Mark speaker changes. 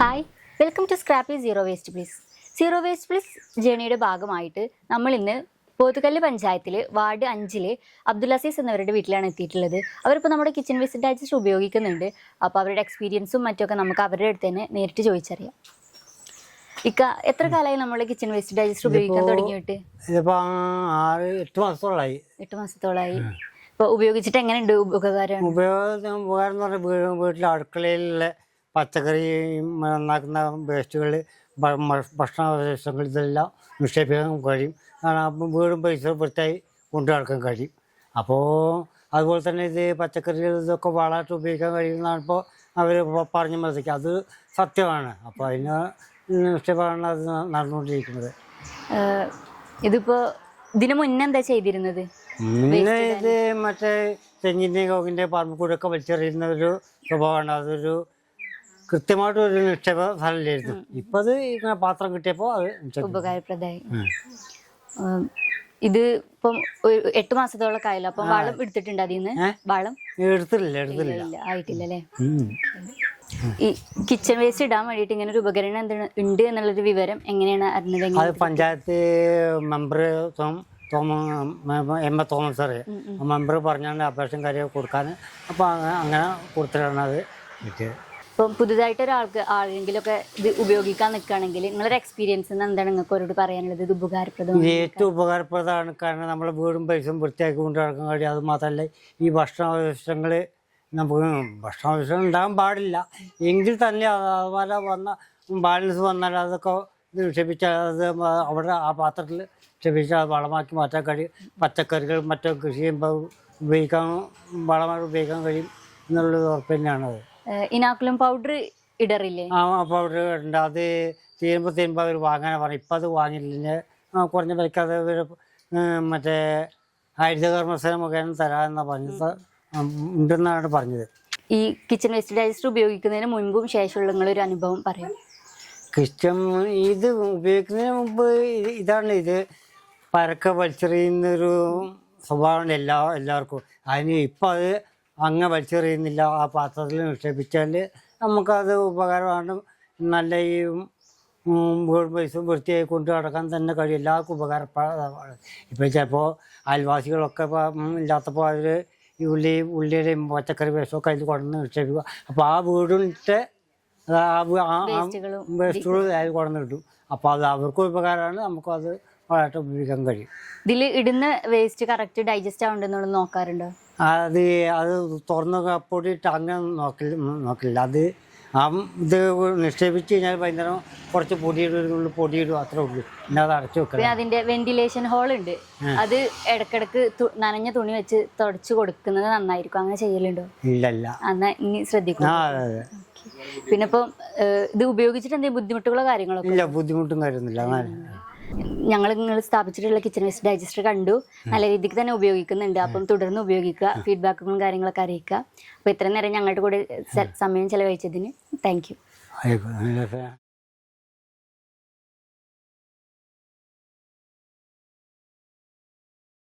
Speaker 1: Hi, welcome to scrappy zero waste please. Zero waste please ജേണിയുടെ ഭാഗമായിട്ട് നമ്മൾ ഇന്ന് പോത്തുകല്ല് പഞ്ചായത്തിൽ വാർഡ് 5 അബ്ദുൽ അസീസ് എന്നവരുടെ വീട്ടിലാണ് എത്തിയിട്ടുള്ളത്. അവരിപ്പോൾ നമ്മുടെ കിച്ചൺ വേസ്റ്റ് ഡൈജസ്റ്റ് ഉപയോഗിക്കുന്നുണ്ട്. അപ്പോൾ അവരുടെ എക്സ്പീരിയൻസും മറ്റൊക്കെ നമുക്ക് അവരുടെ അടുത്ത് തന്നെ നേരിട്ട് ചോദിച്ചറിയാം. ഇക്ക, എത്ര കാലമായി നമ്മൾ കിച്ചൺ വേസ്റ്റ് ഡൈജസ്റ്റ് ഉപയോഗിക്കാൻ തുടങ്ങിയിട്ട്?
Speaker 2: ഇതിപ്പോൾ 8 മാസത്തോളമായി.
Speaker 1: 8 മാസത്തോളമായി. ഇപ്പോൾ ഉപയോഗിച്ചിട്ട് എങ്ങനെയുണ്ട് ഉപകാരം?
Speaker 2: ഉപകാരം എന്ന് പറഞ്ഞാൽ വീട്ടിലെ അടുക്കളയിലുള്ള പച്ചക്കറി നന്നാക്കുന്ന വേസ്റ്റുകൾ, ഭക്ഷണാവശിഷ്ടങ്ങൾ ഇതെല്ലാം നിക്ഷേപിക്കാൻ കഴിയും. കാരണം വീടും പരിസരം വൃത്തിയായി കൊണ്ടു നടക്കാൻ കഴിയും. അപ്പോൾ അതുപോലെ തന്നെ ഇത് പച്ചക്കറികൾ ഇതൊക്കെ വളമായിട്ട് ഉപയോഗിക്കാൻ കഴിയുന്നതാണ് ഇപ്പോൾ അവർ പറഞ്ഞ് മനസ്സിലാക്കി. അത് സത്യമാണ്. അപ്പോൾ അതിന് നിക്ഷേപമാണ് അത് നടന്നുകൊണ്ടിരിക്കുന്നത്.
Speaker 1: ഇതിപ്പോൾ ഇതിന് മുന്നേ എന്താ ചെയ്തിരുന്നത്?
Speaker 2: മുന്നേ ഇത് മറ്റേ തെങ്ങിൻ്റെയും കവുങ്ങിൻ്റെ പറമ്പിൽ കൂടെ ഒക്കെ വലിച്ചെറിയുന്ന ഒരു സ്വഭാവമാണ്. അതൊരു കൃത്യമായിട്ടൊരു നിക്ഷേപ സ്ഥലമില്ലായിരുന്നു. ഇപ്പം അത് ഇങ്ങനെ പാത്രം കിട്ടിയപ്പോൾ അത്
Speaker 1: ഉപകാരപ്രദമായി. ഇത് ഇപ്പം 8 മാസത്തോളം ആയല്ലോ. അപ്പം വളം എടുത്തിട്ടുണ്ട് അതിൽ നിന്ന്? വളം
Speaker 2: എടുത്തില്ല
Speaker 1: ആയിട്ടില്ല അല്ലേ? ഈ കിച്ചൺ വേസ്റ്റ് ഇടാൻ വേണ്ടിയിട്ട് ഇങ്ങനെ ഒരു ഉപകരണം എന്താണ് ഉണ്ട് എന്നുള്ളൊരു വിവരം എങ്ങനെയാണ് അറിഞ്ഞത്?
Speaker 2: അത് panchayat member M A Thomas അറിയാം. മെമ്പർ പറഞ്ഞാണ് അപേക്ഷ കാര്യമൊക്കെ കൊടുക്കാൻ. അപ്പോൾ അങ്ങനെ കൊടുത്തിട്ടാണ് അത് കിട്ടിയത്.
Speaker 1: ഇപ്പം പുതുതായിട്ട് ആരെങ്കിലുമൊക്കെ ഇത് ഉപയോഗിക്കാൻ നിൽക്കുകയാണെങ്കിൽ നിങ്ങളൊരു എക്സ്പീരിയൻസ് എന്താണ് നിങ്ങൾക്ക് അവരോട് പറയാനുള്ളത്? ഇത് ഉപകാരപ്രദമാണ്.
Speaker 2: ഏറ്റവും ഉപകാരപ്രദമാണ്. കാരണം നമ്മളെ വീടും പരിസരം വൃത്തിയാക്കി കൊണ്ട് നടക്കാൻ കഴിയും. അത് മാത്രമല്ല ഈ ഭക്ഷണാവശിഷ്ടങ്ങൾ നമുക്ക് ഭക്ഷണാവശിഷ്ടം ഉണ്ടാകാൻ പാടില്ല. എങ്കിൽ തന്നെ അതുപോലെ ബാലൻസ് വന്നാൽ അതൊക്കെ നിക്ഷേപിച്ചാൽ അത് അവിടെ ആ പാത്രത്തിൽ നിക്ഷേപിച്ചാൽ അത് വളമാക്കി മാറ്റാൻ കഴിയും. പച്ചക്കറികൾ മറ്റോ കൃഷി ചെയ്യുമ്പോൾ ഉപയോഗിക്കാൻ വളമായിട്ട് ഉപയോഗിക്കാൻ കഴിയും എന്നുള്ളത് ഉറപ്പ് തന്നെയാണത്.
Speaker 1: ഇനാക്കുലം പൗഡർ ഇടറില്ലേ?
Speaker 2: ആ പൗഡർ ഉണ്ട്. അത് തീരുമ്പോൾ അവർ വാങ്ങാൻ പറഞ്ഞു. ഇപ്പം അത് വാങ്ങിയില്ല. കുറഞ്ഞ വിലയ്ക്ക് അത് മറ്റേ ഹരിതകർമ്മസേന മുഖേന തരാമെന്നാണ് പറഞ്ഞത്. ഉണ്ടെന്നാണ് പറഞ്ഞത്.
Speaker 1: ഈ കിച്ചൺ വേസ്റ്റ് ഡൈജസ്റ്റർ ഉപയോഗിക്കുന്നതിന് മുൻപും ശേഷമുള്ള നിങ്ങളൊരു അനുഭവം പറയാം.
Speaker 2: കിച്ചൺ ഇത് ഉപയോഗിക്കുന്നതിന് മുമ്പ് ഇതാണ്, ഇത് പരക്കെ വലിച്ചെറിയുന്നൊരു സ്വഭാവമാണ് എല്ലാവർക്കും. അതിന് ഇപ്പം അത് അങ്ങ് വലിച്ചെറിയുന്നില്ല. ആ പാത്രത്തിൽ നിക്ഷേപിച്ചാൽ നമുക്കത് ഉപകാരമാണ്. നല്ല ഈ വീട് പരിസരം വൃത്തിയായി കൊണ്ട് നടക്കാൻ തന്നെ കഴിയും. എല്ലാവർക്കും ഉപകാരപ്രദമാണ്. ഇപ്പം ചിലപ്പോൾ അയൽവാസികളൊക്കെ ഇല്ലാത്തപ്പോൾ അവർ ഈ ഉള്ളിയുടെയും പച്ചക്കറി വേസ്റ്റൊക്കെ അതിൽ കൊണ്ടുവന്ന് നിക്ഷേപിക്കുക. അപ്പോൾ ആ വീടിൻ്റെ വേസ്റ്റുകൾ അതിൽ കൊണ്ടുവന്ന് കിട്ടും. അപ്പോൾ അത് അവർക്കും ഉപകാരമാണ്, നമുക്കും അത് വളമായിട്ട് ഉപയോഗിക്കാൻ കഴിയും.
Speaker 1: ഇതിൽ ഇടുന്ന വേസ്റ്റ് കറക്റ്റ് ഡൈജസ്റ്റ് ആവുന്നുണ്ടെന്നുള്ളത് നോക്കാറുണ്ടോ?
Speaker 2: അത് തുറന്ന് പൊടിയിട്ട് അങ്ങനെ നോക്കില്ല. അത് ഇത് നിക്ഷേപിച്ച് കഴിഞ്ഞാൽ വൈകുന്നേരം കുറച്ച് പൊടിയിടും, അത്രേ ഉള്ളൂ. പിന്നെ അത് അടച്ചു വെക്കണം.
Speaker 1: അതിന്റെ വെന്റിലേഷൻ ഹോൾ ഉണ്ട്. അത് ഇടക്കിടക്ക് നനഞ്ഞ തുണി വെച്ച് തുടച്ചു കൊടുക്കുന്നത് നന്നായിരിക്കും. അങ്ങനെ ചെയ്യലുണ്ടോ?
Speaker 2: ഇല്ല.
Speaker 1: എന്നാ ഇനി ശ്രദ്ധിക്കും. പിന്നെ ഇപ്പം ഇത് ഉപയോഗിച്ചിട്ട് എന്തെങ്കിലും ബുദ്ധിമുട്ടുകളോ കാര്യങ്ങളോ?
Speaker 2: ഇല്ല, ബുദ്ധിമുട്ടും കാര്യമൊന്നുമില്ല.
Speaker 1: നിങ്ങൾ സ്ഥാപിച്ചിട്ടുള്ള കിച്ചൺ വേസ്റ്റ് ഡൈജസ്റ്റർ കണ്ടു, നല്ല രീതിക്ക് തന്നെ ഉപയോഗിക്കുന്നുണ്ട്. അപ്പം തുടർന്ന് ഉപയോഗിക്കുക, ഫീഡ്ബാക്കുകളും കാര്യങ്ങളൊക്കെ അറിയിക്കുക. അപ്പോൾ ഇത്രയും നേരം ഞങ്ങളുടെ കൂടെ സമയം ചെലവഴിച്ചതിന് താങ്ക് യു.